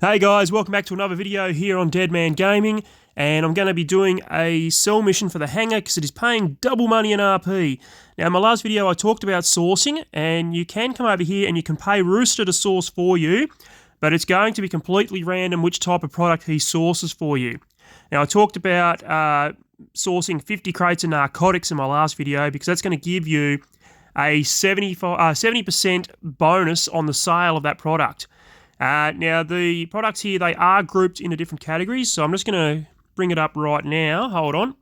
Hey guys, welcome back to another video here on Dead Man Gaming, and I'm going to be doing a sell mission for the Hangar because it is paying double money in RP. Now in my last video I talked about sourcing, and you can come over here and you can pay Rooster to source for you, but it's going to be completely random which type of product he sources for you. Now I talked about sourcing 50 crates of narcotics in my last video because that's going to give you a 70% bonus on the sale of that product. Now, the products here, they are grouped into different categories, so I'm just going to bring it up right now. Hold on.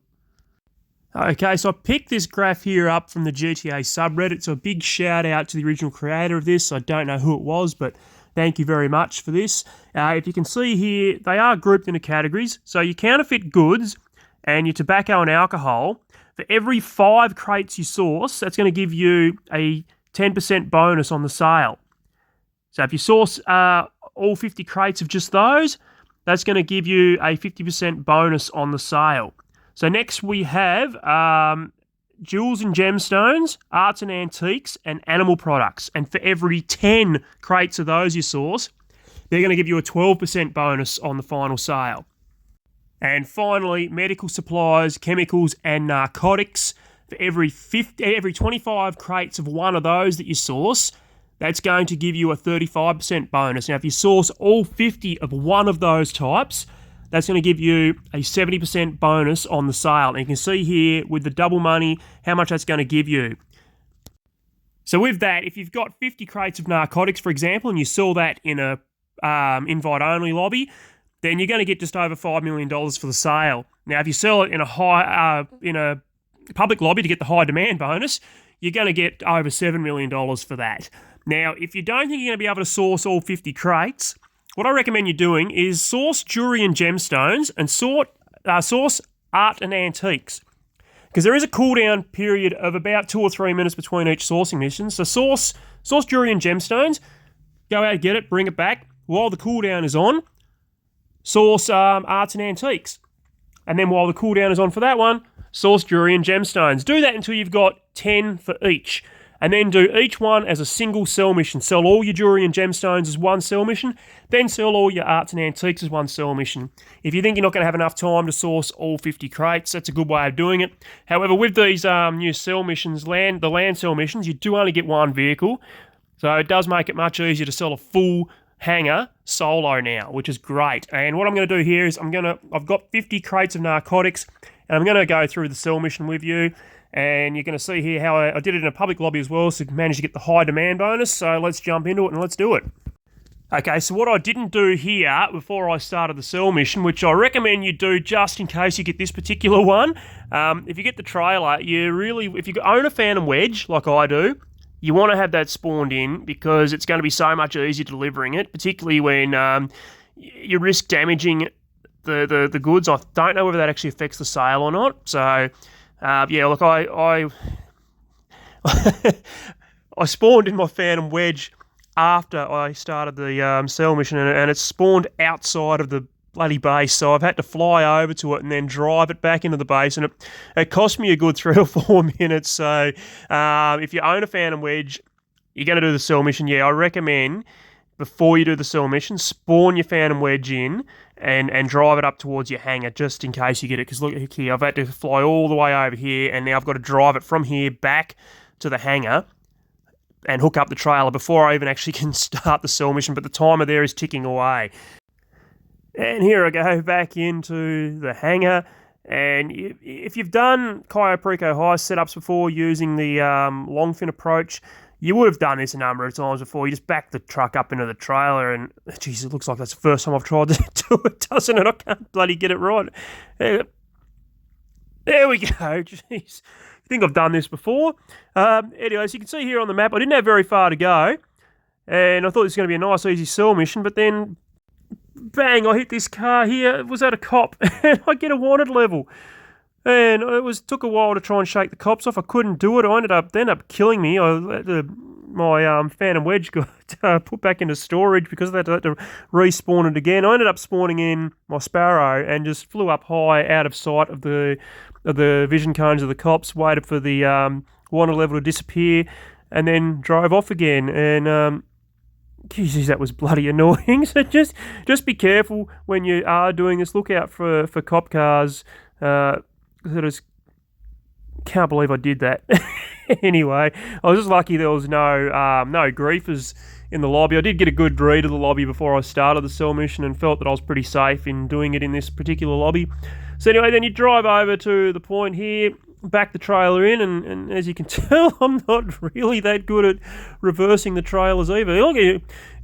Okay, so I picked this graph here up from the GTA subreddit, so a big shout out to the original creator of this. I don't know who it was, but thank you very much for this. If you can see here, they are grouped into categories. So your counterfeit goods and your tobacco and alcohol, for every 5 crates you source, that's going to give you a 10% bonus on the sale. So if you source all 50 crates of just those, that's going to give you a 50% bonus on the sale. So next we have jewels and gemstones, arts and antiques, and animal products. And for every 10 crates of those you source, they're going to give you a 12% bonus on the final sale. And finally, medical supplies, chemicals, and narcotics. For every 25 crates of one of those that you source, that's going to give you a 35% bonus. Now, if you source all 50 of one of those types, that's going to give you a 70% bonus on the sale. And you can see here with the double money how much that's going to give you. So with that, if you've got 50 crates of narcotics, for example, and you sell that in a invite-only lobby, then you're going to get just over $5 million for the sale. Now, if you sell it in a public lobby to get the high demand bonus, you're going to get over $7 million for that. Now, if you don't think you're going to be able to source all 50 crates, what I recommend you doing is source jewelry and gemstones and source art and antiques. Because there is a cooldown period of about 2 or 3 minutes between each sourcing mission. So source jewelry and gemstones, go out, get it, bring it back. While the cooldown is on, source arts and antiques. And then while the cooldown is on for that one, source jewelry and gemstones. Do that until you've got 10 for each. And then do each one as a single sell mission. Sell all your jewelry and gemstones as one sell mission, then sell all your arts and antiques as one sell mission. If you think you're not going to have enough time to source all 50 crates, that's a good way of doing it. However, with these new sell missions, the land sell missions, you do only get one vehicle. So it does make it much easier to sell a full Hangar solo now, which is great. And what I'm going to do here is I've got 50 crates of narcotics, and I'm going to go through the sell mission with you. And you're going to see here how I did it in a public lobby as well, so managed to get the high demand bonus. So let's jump into it and let's do it. Okay, so what I didn't do here before I started the sell mission, which I recommend you do just in case you get this particular one, if you get the trailer, if you own a Phantom Wedge like I do, you want to have that spawned in because it's going to be so much easier delivering it, particularly when you risk damaging the goods. I don't know whether that actually affects the sale or not, so... yeah, look, I spawned in my Phantom Wedge after I started the sell mission, and it's spawned outside of the bloody base, so I've had to fly over to it and then drive it back into the base, and it cost me a good 3 or 4 minutes. So if you own a Phantom Wedge, you're going to do the sell mission, yeah, I recommend before you do the sell mission, spawn your Phantom Wedge in and drive it up towards your Hangar just in case you get it. Because look here, I've had to fly all the way over here, and now I've got to drive it from here back to the Hangar and hook up the trailer before I even actually can start the sell mission. But the timer there is ticking away. And here I go back into the Hangar. And if you've done Cayo Perico High setups before using the long-fin approach, you would have done this a number of times before. You just back the truck up into the trailer, and geez, it looks like that's the first time I've tried to do it, doesn't it? I can't bloody get it right. There we go. Jeez, I think I've done this before. Anyway, so you can see here on the map, I didn't have very far to go, and I thought this was going to be a nice, easy sell mission, but then, bang, I hit this car here. It was at a cop, and I get a wanted level. And it took a while to try and shake the cops off. I couldn't do it. They ended up killing me. My Phantom Wedge got put back into storage because they had to respawn it again. I ended up spawning in my Sparrow and just flew up high out of sight of the vision cones of the cops, waited for the wanted level to disappear, and then drove off again. And Jesus, that was bloody annoying. So just be careful when you are doing this. Look out for cop cars. Can't believe I did that. Anyway, I was just lucky there was no griefers in the lobby. I did get a good read of the lobby before I started the cell mission and felt that I was pretty safe in doing it in this particular lobby. So anyway, then you drive over to the point here, back the trailer in, and as you can tell, I'm not really that good at reversing the trailers either. Look,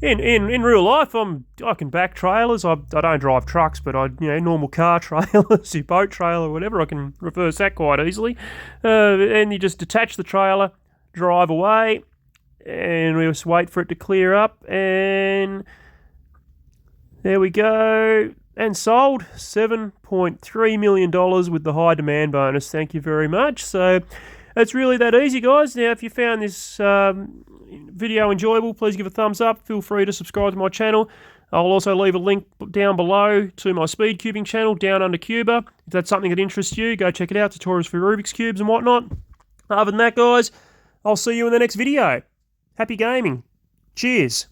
in real life, I can back trailers. I don't drive trucks, but normal car trailers, your boat trailer, whatever, I can reverse that quite easily. And you just detach the trailer, drive away, and we just wait for it to clear up, and there we go. And sold $7.3 million with the high demand bonus. Thank you very much. So it's really that easy, guys. Now, if you found this video enjoyable, please give a thumbs up. Feel free to subscribe to my channel. I'll also leave a link down below to my speed cubing channel, Down Under Cuba. If that's something that interests you, go check it out. Tutorials for Rubik's Cubes and whatnot. Other than that, guys, I'll see you in the next video. Happy gaming. Cheers.